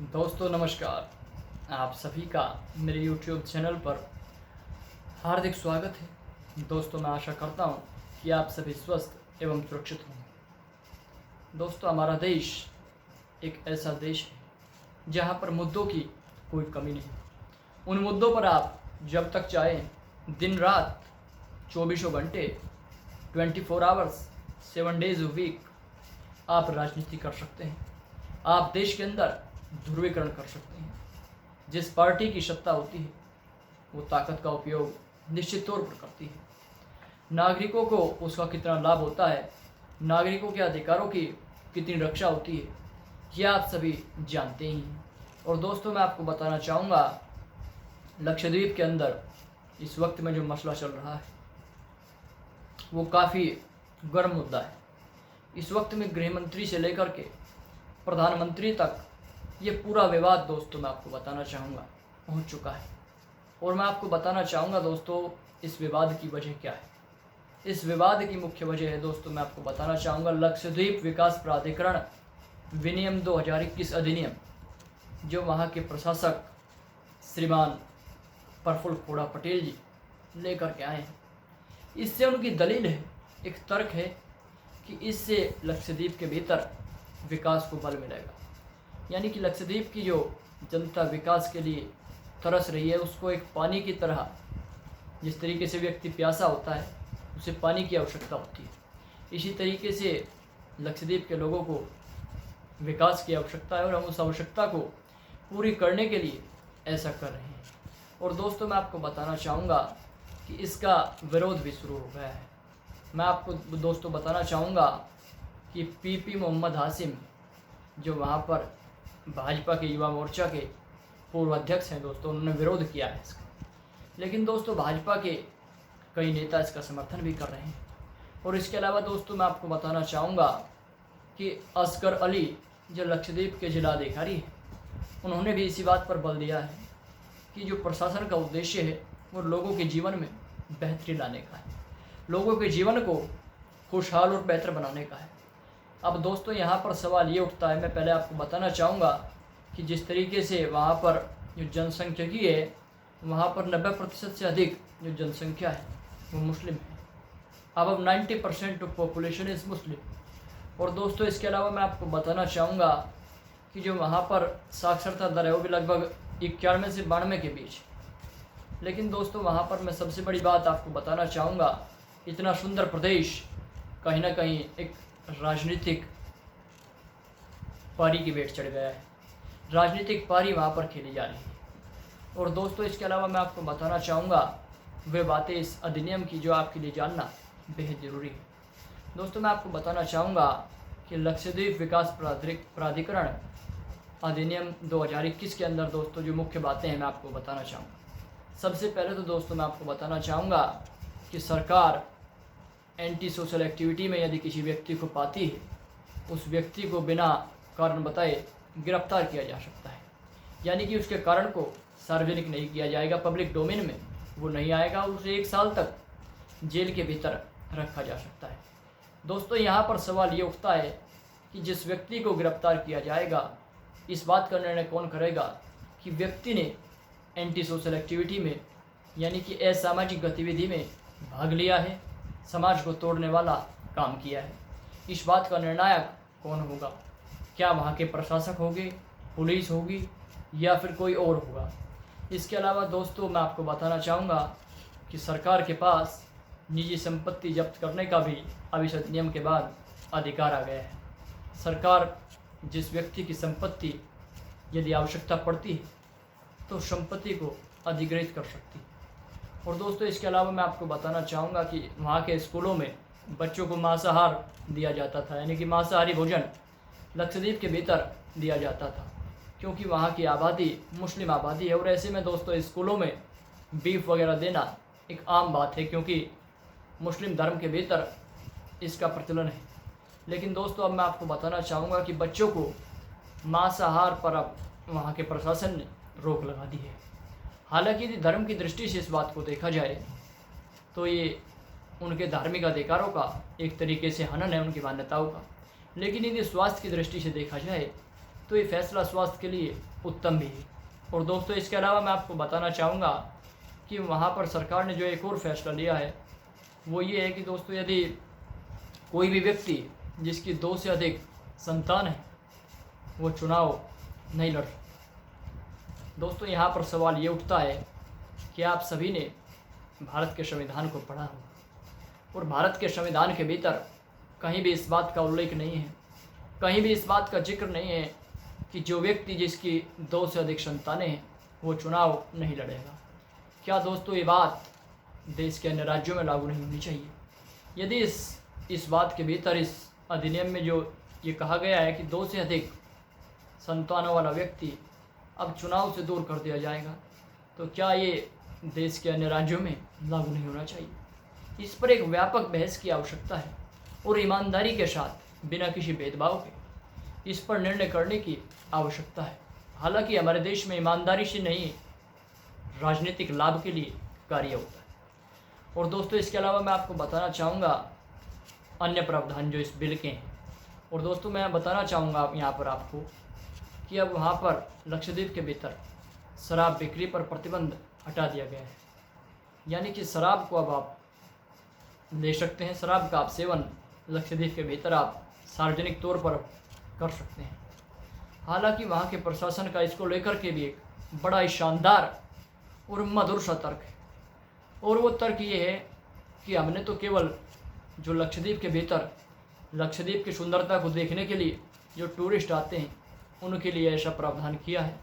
दोस्तों नमस्कार। आप सभी का मेरे YouTube चैनल पर हार्दिक स्वागत है। दोस्तों मैं आशा करता हूँ कि आप सभी स्वस्थ एवं सुरक्षित हों। दोस्तों हमारा देश एक ऐसा देश है जहाँ पर मुद्दों की कोई कमी नहीं। उन मुद्दों पर आप जब तक चाहें दिन रात 24 घंटे 24 आवर्स 7 डेज अ वीक आप राजनीति कर सकते हैं। आप देश के अंदर ध्रुवीकरण कर सकते हैं। जिस पार्टी की सत्ता होती है वो ताकत का उपयोग निश्चित तौर पर करती है। नागरिकों को उसका कितना लाभ होता है, नागरिकों के अधिकारों की कितनी रक्षा होती है, ये आप सभी जानते ही हैं। और दोस्तों मैं आपको बताना चाहूँगा, लक्षद्वीप के अंदर इस वक्त में जो मसला चल रहा है वो काफ़ी गर्म मुद्दा है। इस वक्त में गृह मंत्री से लेकर के प्रधानमंत्री तक ये पूरा विवाद दोस्तों मैं आपको बताना चाहूँगा पहुँच चुका है। और मैं आपको बताना चाहूँगा दोस्तों इस विवाद की वजह क्या है। इस विवाद की मुख्य वजह है दोस्तों मैं आपको बताना चाहूँगा लक्षद्वीप विकास प्राधिकरण विनियम 2021 अधिनियम, जो वहाँ के प्रशासक श्रीमान प्रफुल्ल खोड़ा पटेल जी लेकर के आए हैं। इससे उनकी दलील है, एक तर्क है कि इससे लक्षद्वीप के भीतर विकास को बल मिलेगा। यानी कि लक्षद्वीप की जो जनता विकास के लिए तरस रही है उसको एक पानी की तरह, जिस तरीके से व्यक्ति प्यासा होता है उसे पानी की आवश्यकता होती है, इसी तरीके से लक्षद्वीप के लोगों को विकास की आवश्यकता है और हम उस आवश्यकता को पूरी करने के लिए ऐसा कर रहे हैं। और दोस्तों मैं आपको बताना चाहूँगा कि इसका विरोध भी शुरू हो गया है। मैं आपको दोस्तों बताना चाहूँगा कि पीपी मोहम्मद हाशिम, जो वहाँ पर भाजपा के युवा मोर्चा के पूर्व अध्यक्ष हैं दोस्तों, उन्होंने विरोध किया है इसका। लेकिन दोस्तों भाजपा के कई नेता इसका समर्थन भी कर रहे हैं। और इसके अलावा दोस्तों मैं आपको बताना चाहूँगा कि असगर अली, जो लक्षद्वीप के जिलाधिकारी हैं, उन्होंने भी इसी बात पर बल दिया है कि जो प्रशासन का उद्देश्य है वो लोगों के जीवन में बेहतरी लाने का है, लोगों के जीवन को खुशहाल और बेहतर बनाने का है। अब दोस्तों यहाँ पर सवाल ये उठता है, मैं पहले आपको बताना चाहूँगा कि जिस तरीके से वहाँ पर जो जनसंख्यिकी है, वहाँ पर 90% से अधिक जो जनसंख्या है वो मुस्लिम है। अब 90% ऑफ पॉपुलेशन इज़ मुस्लिम। और दोस्तों इसके अलावा मैं आपको बताना चाहूँगा कि जो वहाँ पर साक्षरता दर है वो भी लगभग 91 से 92 के बीच। लेकिन दोस्तों वहाँ पर मैं सबसे बड़ी बात आपको बताना चाहूँगा, इतना सुंदर प्रदेश कहीं ना कहीं एक राजनीतिक पारी की भेंट चढ़ गया है। राजनीतिक पारी वहाँ पर खेली जा रही है। और दोस्तों इसके अलावा मैं आपको बताना चाहूँगा वे बातें इस अधिनियम की जो आपके लिए जानना बेहद ज़रूरी है। दोस्तों मैं आपको बताना चाहूँगा कि लक्षद्वीप विकास प्राधिकरण अधिनियम 2021 के अंदर दोस्तों जो मुख्य बातें हैं मैं आपको बताना चाहूँगा। सबसे पहले तो दोस्तों मैं आपको बताना चाहूँगा कि सरकार एंटी सोशल एक्टिविटी में यदि किसी व्यक्ति को पाती है, उस व्यक्ति को बिना कारण बताए गिरफ्तार किया जा सकता है। यानी कि उसके कारण को सार्वजनिक नहीं किया जाएगा, पब्लिक डोमेन में वो नहीं आएगा, उसे 1 साल तक जेल के भीतर रखा जा सकता है। दोस्तों यहाँ पर सवाल ये उठता है कि जिस व्यक्ति को गिरफ्तार किया जाएगा, इस बात का निर्णय कौन करेगा कि व्यक्ति ने एंटी सोशल एक्टिविटी में यानी कि असामाजिक गतिविधि में भाग लिया है, समाज को तोड़ने वाला काम किया है। इस बात का निर्णायक कौन होगा? क्या वहाँ के प्रशासक होंगे, पुलिस होगी या फिर कोई और होगा? इसके अलावा दोस्तों मैं आपको बताना चाहूँगा कि सरकार के पास निजी संपत्ति जब्त करने का भी अब इस अधिनियम के बाद अधिकार आ गया है। सरकार जिस व्यक्ति की संपत्ति यदि आवश्यकता पड़ती है तो संपत्ति को अधिग्रहित कर सकती है। और दोस्तों इसके अलावा मैं आपको बताना चाहूँगा कि वहाँ के स्कूलों में बच्चों को मांसाहार दिया जाता था, यानी कि मांसाहारी भोजन लक्षद्वीप के भीतर दिया जाता था, क्योंकि वहाँ की आबादी मुस्लिम आबादी है। और ऐसे में दोस्तों स्कूलों में बीफ वगैरह देना एक आम बात है, क्योंकि मुस्लिम धर्म के भीतर इसका प्रचलन है। लेकिन दोस्तों अब मैं आपको बताना चाहूँगा कि बच्चों को मांसाहार पर अब वहाँ के प्रशासन ने रोक लगा दी है। हालांकि यदि धर्म की दृष्टि से इस बात को देखा जाए तो ये उनके धार्मिक अधिकारों का एक तरीके से हनन है, उनकी मान्यताओं का। लेकिन यदि स्वास्थ्य की दृष्टि से देखा जाए तो ये फैसला स्वास्थ्य के लिए उत्तम भी है। और दोस्तों इसके अलावा मैं आपको बताना चाहूँगा कि वहाँ पर सरकार ने जो एक और फैसला लिया है वो ये है कि दोस्तों यदि कोई भी व्यक्ति जिसकी 2 से अधिक संतान है वो चुनाव नहीं लड़ सकता। दोस्तों यहाँ पर सवाल ये उठता है कि आप सभी ने भारत के संविधान को पढ़ा हो और भारत के संविधान के भीतर कहीं भी इस बात का उल्लेख नहीं है, कहीं भी इस बात का जिक्र नहीं है कि जो व्यक्ति जिसकी 2 से अधिक संतानें हैं वो चुनाव नहीं लड़ेगा। क्या दोस्तों ये बात देश के अन्य राज्यों में लागू नहीं होनी चाहिए? यदि इस बात के भीतर इस अधिनियम में जो ये कहा गया है कि 2 से अधिक संतानों वाला व्यक्ति अब चुनाव से दूर कर दिया जाएगा, तो क्या ये देश के अन्य राज्यों में लागू नहीं होना चाहिए? इस पर एक व्यापक बहस की आवश्यकता है और ईमानदारी के साथ बिना किसी भेदभाव के इस पर निर्णय करने की आवश्यकता है। हालांकि हमारे देश में ईमानदारी से नहीं राजनीतिक लाभ के लिए कार्य होता है। और दोस्तों इसके अलावा मैं आपको बताना चाहूँगा अन्य प्रावधान जो इस बिल के हैं। और दोस्तों मैं बताना चाहूँगा यहाँ पर आपको कि अब वहाँ पर लक्षद्वीप के भीतर शराब बिक्री पर प्रतिबंध हटा दिया गया है, यानी कि शराब को अब आप ले सकते हैं, शराब का आप सेवन लक्षद्वीप के भीतर आप सार्वजनिक तौर पर कर सकते हैं। हालांकि वहाँ के प्रशासन का इसको लेकर के भी एक बड़ा ही शानदार और मधुर सा तर्क है, और वो तर्क ये है कि हमने तो केवल जो लक्षद्वीप के भीतर लक्षद्वीप की सुंदरता को देखने के लिए जो टूरिस्ट आते हैं उनके लिए ऐसा प्रावधान किया है,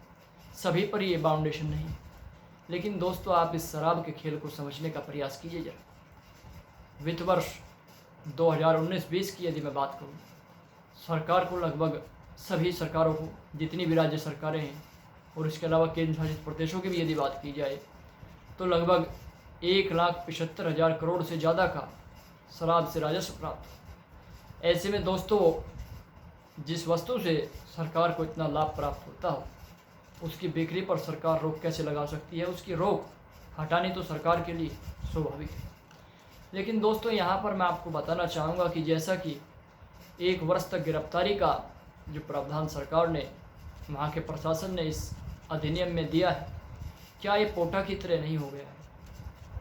सभी पर ये बाउंडेशन नहीं। लेकिन दोस्तों आप इस शराब के खेल को समझने का प्रयास कीजिए जरा। वित्त वर्ष 2019-20 की यदि मैं बात करूं, सरकार को लगभग सभी सरकारों को, जितनी भी राज्य सरकारें हैं और इसके अलावा केंद्र शासित प्रदेशों की भी यदि बात की जाए, तो लगभग 1,75,000 करोड़ से ज़्यादा का शराब से राजस्व प्राप्त। ऐसे में दोस्तों जिस वस्तु से सरकार को इतना लाभ प्राप्त होता हो उसकी बिक्री पर सरकार रोक कैसे लगा सकती है? उसकी रोक हटानी तो सरकार के लिए स्वाभाविक है। लेकिन दोस्तों यहाँ पर मैं आपको बताना चाहूँगा कि जैसा कि 1 वर्ष तक गिरफ्तारी का जो प्रावधान सरकार ने, वहाँ के प्रशासन ने इस अधिनियम में दिया है, क्या ये पोटा की तरह नहीं हो गया है?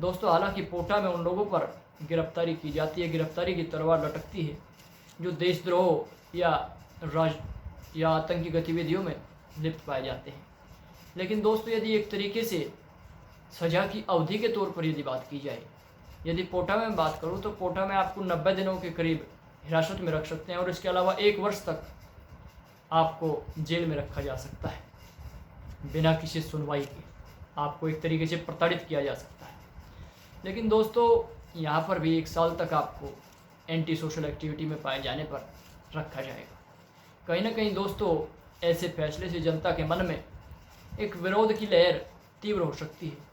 दोस्तों हालांकि पोटा में उन लोगों पर गिरफ्तारी की जाती है, गिरफ्तारी की तलवार लटकती है जो देशद्रोह या आतंकी गतिविधियों में लिप्त पाए जाते हैं। लेकिन दोस्तों यदि एक तरीके से सज़ा की अवधि के तौर पर यदि बात की जाए, यदि पोटा में बात करूं तो पोटा में आपको 90 दिनों के करीब हिरासत में रख सकते हैं और इसके अलावा 1 वर्ष तक आपको जेल में रखा जा सकता है बिना किसी सुनवाई के। आपको एक तरीके से प्रताड़ित किया जा सकता है। लेकिन दोस्तों यहाँ पर भी 1 साल तक आपको एंटी सोशल एक्टिविटी में पाए जाने पर रखा जाएगा। कहीं ना कहीं दोस्तों ऐसे फैसले से जनता के मन में एक विरोध की लहर तीव्र हो सकती है।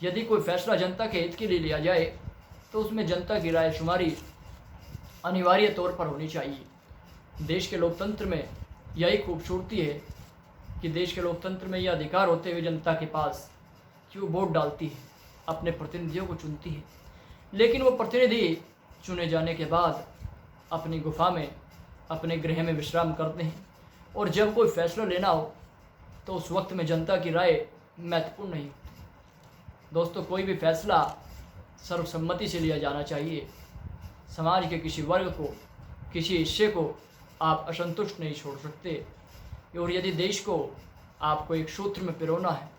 यदि कोई फैसला जनता के हित के लिए लिया जाए तो उसमें जनता की राय शुमारी अनिवार्य तौर पर होनी चाहिए। देश के लोकतंत्र में यही खूबसूरती है कि देश के लोकतंत्र में यह अधिकार होते हुए जनता के पास कि वो वोट डालती है, अपने प्रतिनिधियों को चुनती है। लेकिन वो प्रतिनिधि चुने जाने के बाद अपनी गुफा में, अपने गृह में विश्राम करते हैं और जब कोई फैसला लेना हो तो उस वक्त में जनता की राय महत्वपूर्ण नहीं होती। दोस्तों कोई भी फैसला सर्वसम्मति से लिया जाना चाहिए। समाज के किसी वर्ग को, किसी हिस्से को आप असंतुष्ट नहीं छोड़ सकते। और यदि देश को आपको एक सूत्र में पिरोना है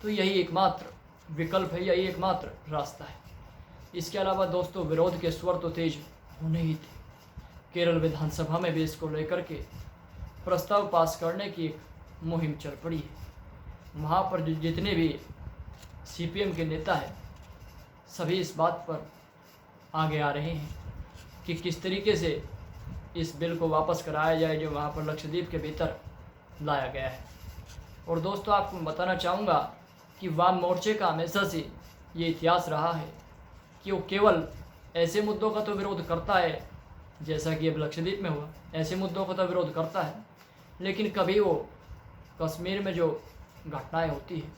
तो यही एकमात्र विकल्प है, यही एकमात्र रास्ता है। इसके अलावा दोस्तों विरोध के स्वर तो तेज होने ही थे। केरल विधानसभा में भी इसको लेकर के प्रस्ताव पास करने की एक मुहिम चल पड़ी है। वहाँ पर जितने भी CPM के नेता हैं सभी इस बात पर आगे आ रहे हैं कि किस तरीके से इस बिल को वापस कराया जाए जो वहाँ पर लक्षद्वीप के भीतर लाया गया है। और दोस्तों आपको बताना चाहूँगा कि वाम मोर्चे का हमेशा से ये इतिहास रहा है कि वो केवल ऐसे मुद्दों का तो विरोध करता है जैसा कि अब लक्षद्वीप में हुआ, ऐसे मुद्दों का तो विरोध करता है, लेकिन कभी वो कश्मीर में जो घटनाएं होती हैं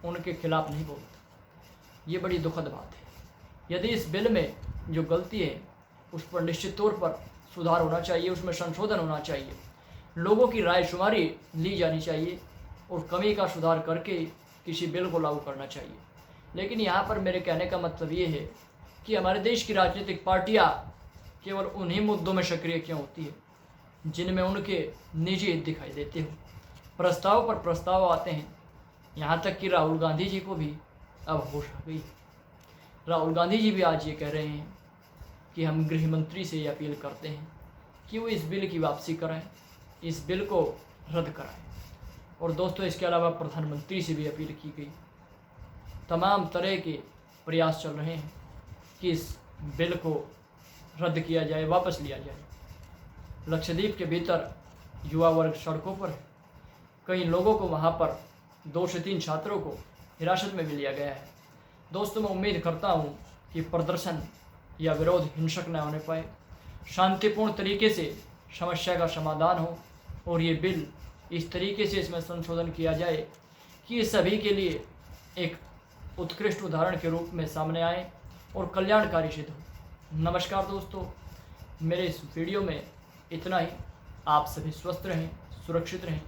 उनके खिलाफ नहीं बोलता। ये बड़ी दुखद बात है। यदि इस बिल में जो गलती है उस पर निश्चित तौर पर सुधार होना चाहिए, उसमें संशोधन होना चाहिए। लोगों की राय शुमारी ली जानी चाहिए और कमी का सुधार करके किसी बिल को लागू करना चाहिए। लेकिन यहाँ पर मेरे कहने का मतलब ये है कि हमारे देश की राजनीतिक पार्टियाँ केवल उन्हीं मुद्दों में सक्रिय क्यों होती है जिनमें उनके निजी हित दिखाई देते हो। प्रस्ताव पर प्रस्ताव आते हैं, यहाँ तक कि राहुल गांधी जी को भी अब होश आ गई। राहुल गांधी जी भी आज ये कह रहे हैं कि हम गृह मंत्री से ये अपील करते हैं कि वो इस बिल की वापसी कराएं, इस बिल को रद्द कराएं। और दोस्तों, इसके अलावा प्रधानमंत्री से भी अपील की गई। तमाम तरह के प्रयास चल रहे हैं कि इस बिल को रद्द किया जाए, वापस लिया जाए। लक्षद्वीप के भीतर युवा वर्ग सड़कों पर है। कई लोगों को वहाँ पर 2 से 3 छात्रों को हिरासत में भी लिया गया है। दोस्तों, मैं उम्मीद करता हूँ कि प्रदर्शन या विरोध हिंसक न होने पाए, शांतिपूर्ण तरीके से समस्या का समाधान हो और ये बिल इस तरीके से इसमें संशोधन किया जाए कि ये सभी के लिए एक उत्कृष्ट उदाहरण के रूप में सामने आए और कल्याणकारी सिद्ध हो। नमस्कार दोस्तों, मेरे इस वीडियो में इतना ही। आप सभी स्वस्थ रहें, सुरक्षित रहें।